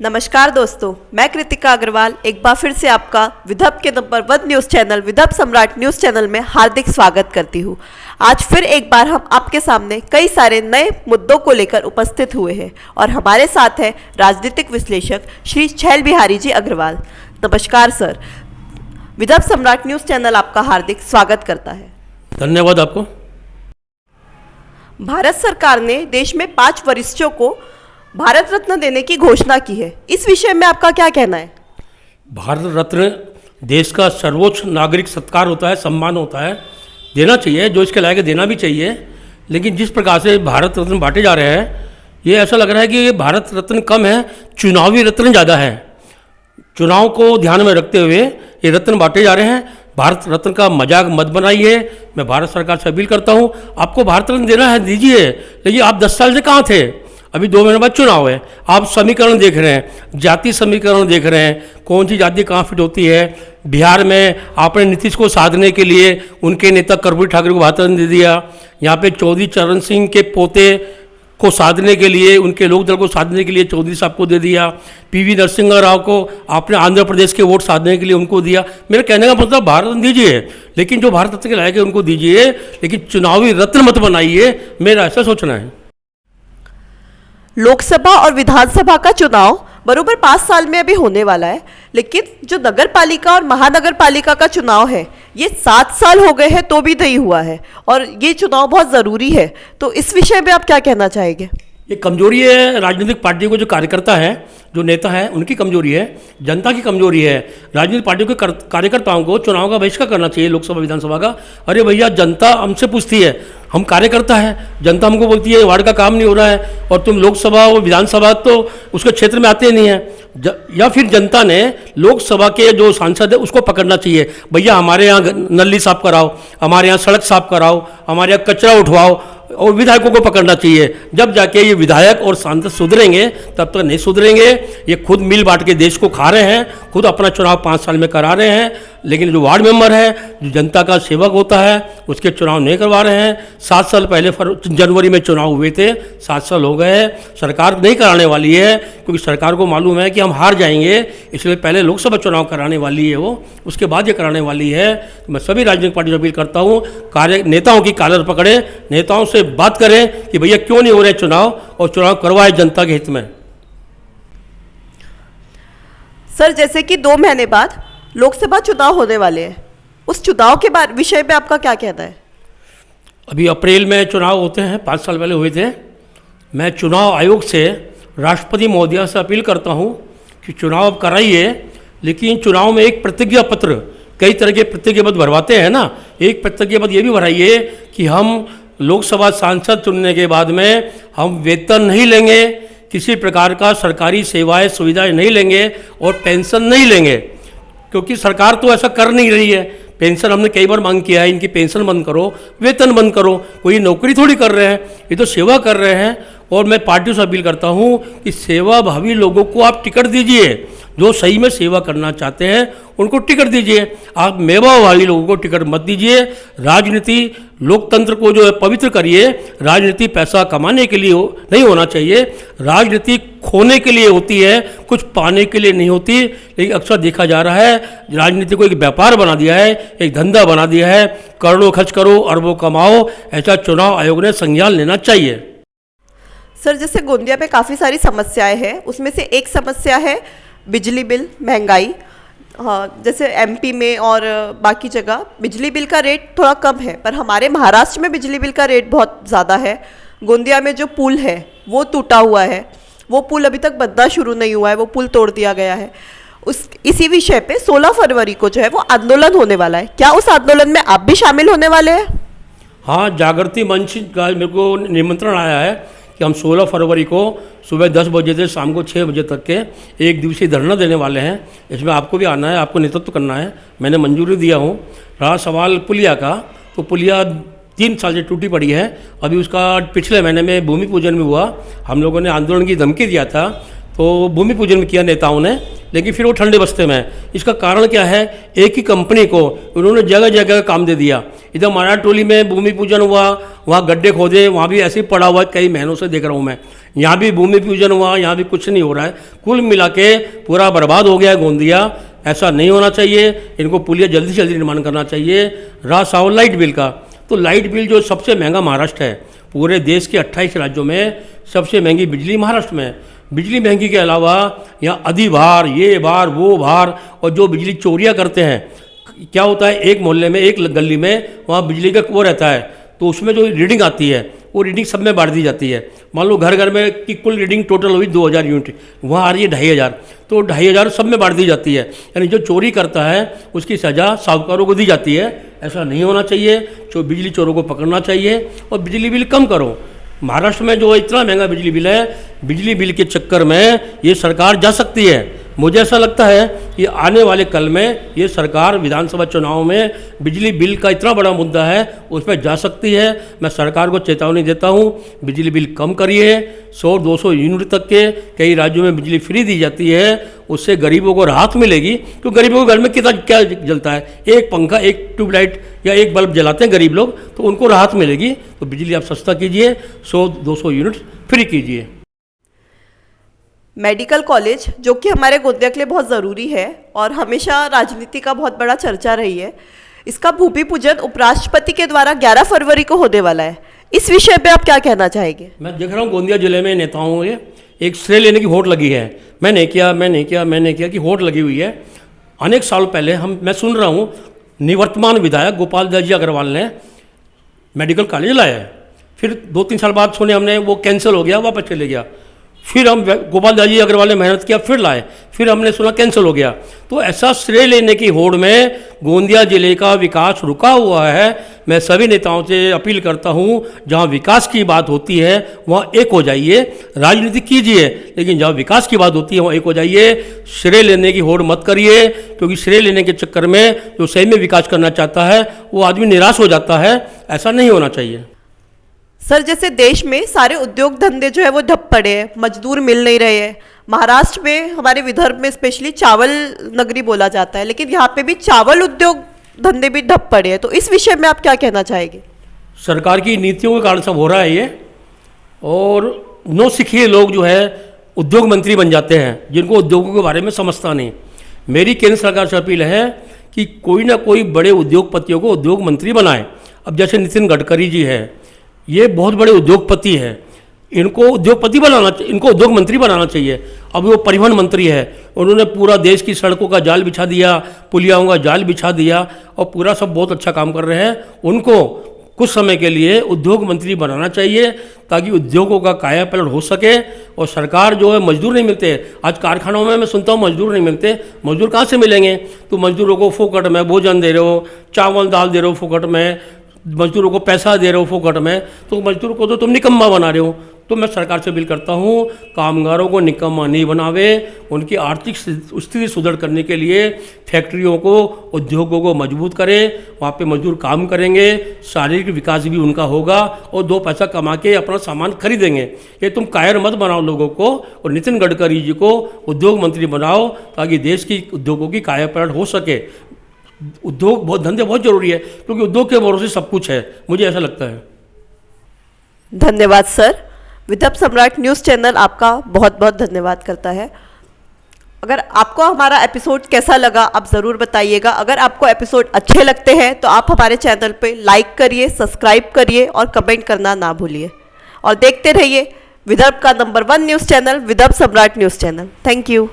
नमस्कार दोस्तों, मैं कृतिका अग्रवाल एक बार फिर से आपका विदर्भ के नंबर 1 न्यूज़ चैनल विदर्भ सम्राट न्यूज़ चैनल में हार्दिक स्वागत करती हूँ। आज फिर एक बार हम आपके सामने कई सारे नए मुद्दों को लेकर उपस्थित हुए हैं और हमारे साथ है राजनीतिक विश्लेषक श्री छैल बिहारी जी अग्रवाल। नमस्कार सर, विदर्भ सम्राट न्यूज़ चैनल आपका हार्दिक स्वागत करता है। धन्यवाद आपको। भारत सरकार ने देश में 5 वरिष्ठों को भारत रत्न देने की घोषणा की है, इस विषय में आपका क्या कहना है? भारत रत्न देश का सर्वोच्च नागरिक सत्कार होता है, सम्मान होता है, देना चाहिए, जो इसके लायक देना भी चाहिए। लेकिन जिस प्रकार से भारत रत्न बांटे जा रहे हैं, ये ऐसा लग रहा है कि ये भारत रत्न कम है, चुनावी रत्न ज़्यादा है। चुनाव को ध्यान में रखते हुए ये रत्न बांटे जा रहे हैं। भारत रत्न का मजाक मत बनाइए। मैं भारत सरकार से अपील करता हूँ, आपको भारत रत्न देना है दीजिए, लेकिन आप 10 साल से कहाँ थे? अभी 2 महीने बाद चुनाव है, आप समीकरण देख रहे हैं, जाति समीकरण देख रहे हैं, कौन सी जाति कहाँ फिट होती है। बिहार में आपने नीतीश को साधने के लिए उनके नेता कर्पूरी ठाकुर को भारत रत्न दे दिया। यहाँ पे चौधरी चरण सिंह के पोते को साधने के लिए, उनके लोकदल को साधने के लिए चौधरी साहब को दे दिया। पीवी नरसिंह राव को आपने आंध्र प्रदेश के वोट साधने के लिए उनको दिया। मेरे कहने का मतलब भारत रत्न दीजिए, लेकिन जो भारत रत्न के लायक है उनको दीजिए, लेकिन चुनावी रत्न मत बनाइए, मेरा ऐसा सोचना है। लोकसभा और विधानसभा का चुनाव बरोबर 5 साल में अभी होने वाला है, लेकिन जो नगर पालिका और महानगर पालिका का चुनाव है ये 7 साल हो गए हैं तो भी नहीं हुआ है और ये चुनाव बहुत ज़रूरी है। तो इस विषय में आप क्या कहना चाहेंगे? ये कमजोरी है राजनीतिक पार्टियों को, जो कार्यकर्ता है, जो नेता है, उनकी कमजोरी है, जनता की कमजोरी है। राजनीतिक पार्टियों के कार्यकर्ताओं को चुनाव का बहिष्कार करना चाहिए, लोकसभा विधानसभा का। अरे भैया, जनता हमसे पूछती है, हम कार्यकर्ता हैं, जनता हमको बोलती है वार्ड का काम नहीं हो रहा है और तुम लोकसभा और विधानसभा तो उसके क्षेत्र में आते नहीं हैं। या फिर जनता ने लोकसभा के जो सांसद है उसको पकड़ना चाहिए, भैया हमारे यहाँ नली साफ कराओ, हमारे यहाँ सड़क साफ कराओ, हमारे यहाँ कचरा उठवाओ, और विधायकों को पकड़ना चाहिए। जब जाके ये विधायक और सांसद सुधरेंगे, तब तक नहीं सुधरेंगे। ये खुद मिल बांट के देश को खा रहे हैं, खुद अपना चुनाव 5 साल में करा रहे हैं, लेकिन जो वार्ड मेंबर है, जो जनता का सेवक होता है, उसके चुनाव नहीं करवा रहे हैं। 7 साल पहले जनवरी में चुनाव हुए थे, 7 साल हो गए। सरकार नहीं कराने वाली है, क्योंकि सरकार को मालूम है कि हम हार जाएंगे, इसलिए पहले लोकसभा चुनाव कराने वाली है वो, उसके बाद ये कराने वाली है। तो मैं सभी राजनीतिक पार्टियों से अपील करता हूँ, नेताओं की कॉलर पकड़े, नेताओं से बात करें कि भैया क्यों नहीं हो रहे चुनाव, और चुनाव करवाए जनता के हित में। सर, जैसे कि 2 महीने बाद लोकसभा चुनाव होने वाले हैं, उस चुनाव के बारे विषय में आपका क्या कहना है? अभी अप्रैल में चुनाव होते हैं, 5 साल पहले हुए थे। मैं चुनाव आयोग से, राष्ट्रपति महोदया से अपील करता हूं कि चुनाव कराइए, लेकिन चुनाव में एक प्रतिज्ञा पत्र, कई तरह के प्रतिज्ञा पत्र भरवाते हैं ना, एक प्रतिज्ञा पत्र ये भी भराइए कि हम लोकसभा सांसद चुनने के बाद में हम वेतन नहीं लेंगे, किसी प्रकार का सरकारी सेवाएं सुविधाएं नहीं लेंगे और पेंशन नहीं लेंगे, क्योंकि सरकार तो ऐसा कर नहीं रही है। पेंशन हमने कई बार मांग किया है, इनकी पेंशन बंद करो, वेतन बंद करो। कोई नौकरी थोड़ी कर रहे हैं, ये तो सेवा कर रहे हैं। और मैं पार्टियों से अपील करता हूँ कि सेवा भावी लोगों को आप टिकट दीजिए, जो सही में सेवा करना चाहते हैं उनको टिकट दीजिए। आप मेवा भावी लोगों को टिकट मत दीजिए। राजनीति लोकतंत्र को जो है पवित्र करिए। राजनीति पैसा कमाने के लिए नहीं होना चाहिए, राजनीति खोने के लिए होती है, कुछ पाने के लिए नहीं होती। लेकिन अक्सर देखा जा रहा है राजनीति को एक व्यापार बना दिया है, एक धंधा बना दिया है, करोड़ों खर्च करो, अरबों कमाओ। ऐसा चुनाव आयोग ने संज्ञान लेना चाहिए। सर, जैसे गोंदिया में काफ़ी सारी समस्याएं हैं, उसमें से एक समस्या है बिजली बिल, महंगाई। हाँ, जैसे एमपी में और बाकी जगह बिजली बिल का रेट थोड़ा कम है, पर हमारे महाराष्ट्र में बिजली बिल का रेट बहुत ज़्यादा है। गोंदिया में जो पुल है वो टूटा हुआ है, वो पुल अभी तक बनना शुरू नहीं हुआ है, वो पुल तोड़ दिया गया है। इसी विषय पे 16 फरवरी को जो है वो आंदोलन होने वाला है, क्या उस आंदोलन में आप भी शामिल होने वाले हैं? हाँ, जागृति मंच का मेरे को निमंत्रण आया है कि हम 16 फरवरी को सुबह 10 बजे से शाम को 6 बजे तक के 1 दिवसीय धरना देने वाले हैं। इसमें आपको भी आना है, आपको नेतृत्व करना है। मैंने मंजूरी दिया हूँ। रहा सवाल पुलिया का, तो पुलिया 3 साल से टूटी पड़ी है। अभी उसका पिछले महीने में भूमि पूजन भी हुआ। हम लोगों ने आंदोलन की धमकी दिया था, तो भूमि पूजन किया नेताओं ने, लेकिन फिर वो ठंडे बस्ते में है। इसका कारण क्या है? एक ही कंपनी को उन्होंने जगह जगह काम दे दिया। इधर महाराज टोली में भूमि पूजन हुआ, वहाँ गड्ढे खोदे, वहाँ भी ऐसे ही पड़ा हुआ है, कई महीनों से देख रहा हूँ मैं। यहाँ भी भूमि पूजन हुआ, यहाँ भी कुछ नहीं हो रहा है। कुल मिला के पूरा बर्बाद हो गया है गोंदिया। ऐसा नहीं होना चाहिए, इनको पुलिया जल्दी से जल्दी निर्माण करना चाहिए। रहा सवाल लाइट बिल का, तो लाइट बिल जो सबसे महंगा महाराष्ट्र है, पूरे देश के 28 राज्यों में सबसे महंगी बिजली महाराष्ट्र में है। बिजली महंगी के अलावा यहाँ अधिभार, ये भार, वो भार, और जो बिजली चोरियाँ करते हैं, क्या होता है, एक मोहल्ले में, एक गली में वहाँ बिजली का वो रहता है, तो उसमें जो रीडिंग आती है वो रीडिंग सब में बांट दी जाती है। मान लो घर घर में कि कुल रीडिंग टोटल हुई 2000 यूनिट, वहाँ आ रही है 2500, तो 2500 सब में बांट दी जाती है। यानी जो चोरी करता है उसकी सज़ा साहूकारों को दी जाती है। ऐसा नहीं होना चाहिए, बिजली चोरों को पकड़ना चाहिए और बिजली बिल कम करो। महाराष्ट्र में जो इतना महंगा बिजली बिल है, बिजली बिल के चक्कर में ये सरकार जा सकती है। मुझे ऐसा लगता है कि आने वाले कल में ये सरकार विधानसभा चुनाव में बिजली बिल का इतना बड़ा मुद्दा है उस पर जा सकती है। मैं सरकार को चेतावनी देता हूँ, बिजली बिल कम करिए। 100-200 यूनिट तक के कई राज्यों में बिजली फ्री दी जाती है, उससे गरीबों को राहत मिलेगी। क्योंकि गरीबों के घर में कितना क्या जलता है, एक पंखा, एक ट्यूबलाइट या एक बल्ब जलाते हैं गरीब लोग, तो उनको राहत मिलेगी। तो बिजली आप सस्ता कीजिए, 100-200 यूनिट फ्री कीजिए। मेडिकल कॉलेज जो कि हमारे गोंदिया के लिए बहुत ज़रूरी है और हमेशा राजनीति का बहुत बड़ा चर्चा रही है, इसका भूमि पूजन उपराष्ट्रपति के द्वारा 11 फरवरी को होने वाला है। इस विषय पे आप क्या कहना चाहेंगे? मैं देख रहा हूँ गोंदिया जिले में नेताओं में एक श्रेय लेने की होड़ लगी है। मैंने किया कि होड़ लगी हुई है। अनेक साल पहले मैं सुन रहा हूँ निवर्तमान विधायक गोपाल दास जी अग्रवाल ने मेडिकल कॉलेज लाया है, फिर 2-3 साल बाद सुने हमने वो कैंसिल हो गया, वापस चले गया। फिर हम गोपाल दास जी अग्रवाल ने मेहनत किया, फिर लाए, फिर हमने सुना कैंसिल हो गया। तो ऐसा श्रेय लेने की होड़ में गोंदिया जिले का विकास रुका हुआ है। मैं सभी नेताओं से अपील करता हूं, जहां विकास की बात होती है वहां एक हो जाइए, राजनीति कीजिए, लेकिन जहां विकास की बात होती है वहां एक हो जाइए। श्रेय लेने की होड़ मत करिए, क्योंकि श्रेय लेने के चक्कर में जो सही में विकास करना चाहता है वो आदमी निराश हो जाता है। ऐसा नहीं होना चाहिए। सर, जैसे देश में सारे उद्योग धंधे जो है वो ठप पड़े हैं, मजदूर मिल नहीं रहे हैं। महाराष्ट्र में, हमारे विदर्भ में स्पेशली चावल नगरी बोला जाता है, लेकिन यहाँ पे भी चावल उद्योग धंधे भी ठप पड़े हैं। तो इस विषय में आप क्या कहना चाहेंगे? सरकार की नीतियों के कारण सब हो रहा है ये, और नौसिखिए लोग जो है उद्योग मंत्री बन जाते हैं, जिनको उद्योगों के बारे में समझता नहीं। मेरी केंद्र सरकार से अपील है कि कोई ना कोई बड़े उद्योगपतियों को उद्योग मंत्री बनाए। अब जैसे नितिन गडकरी जी है, ये बहुत बड़े उद्योगपति हैं, इनको उद्योगपति बनाना, इनको उद्योग मंत्री बनाना चाहिए। अब वो परिवहन मंत्री है, उन्होंने पूरा देश की सड़कों का जाल बिछा दिया, पुलियाओं का जाल बिछा दिया, और पूरा सब बहुत अच्छा काम कर रहे हैं। उनको कुछ समय के लिए उद्योग मंत्री बनाना चाहिए, ताकि उद्योगों का कायापलट हो सके। और सरकार जो है, मजदूर नहीं मिलते आज कारखानों में, मैं सुनता हूँ मजदूर नहीं मिलते। मजदूर कहाँ से मिलेंगे? तो मजदूरों को फोकट में भोजन दे रहे हो, चावल दाल दे रहे हो फोकट में, मजदूरों को पैसा दे रहे हो फोकट में, तो मजदूर को तो तुम निकम्मा बना रहे हो। तो मैं सरकार से अपील करता हूँ, कामगारों को निकम्मा नहीं बनावे, उनकी आर्थिक स्थिति सुदृढ़ करने के लिए फैक्ट्रियों को, उद्योगों को मजबूत करें। वहाँ पे मजदूर काम करेंगे, शारीरिक विकास भी उनका होगा, और 2 पैसा कमा के अपना सामान खरीदेंगे। ये तुम कायर मत बनाओ लोगों को, और नितिन गडकरी जी को उद्योग मंत्री बनाओ, ताकि देश की उद्योगों की कायापलट हो सके। उद्योग बहुत, धंधे बहुत जरूरी है, क्योंकि उद्योग के भरोसे सब कुछ है, मुझे ऐसा लगता है। धन्यवाद सर। विदर्भ सम्राट न्यूज़ चैनल आपका बहुत बहुत धन्यवाद करता है। अगर आपको हमारा एपिसोड कैसा लगा आप ज़रूर बताइएगा। अगर आपको एपिसोड अच्छे लगते हैं तो आप हमारे चैनल पे लाइक करिए, सब्सक्राइब करिए और कमेंट करना ना भूलिए। और देखते रहिए विदर्भ का नंबर 1 न्यूज़ चैनल, विदर्भ सम्राट न्यूज़ चैनल। Thank you.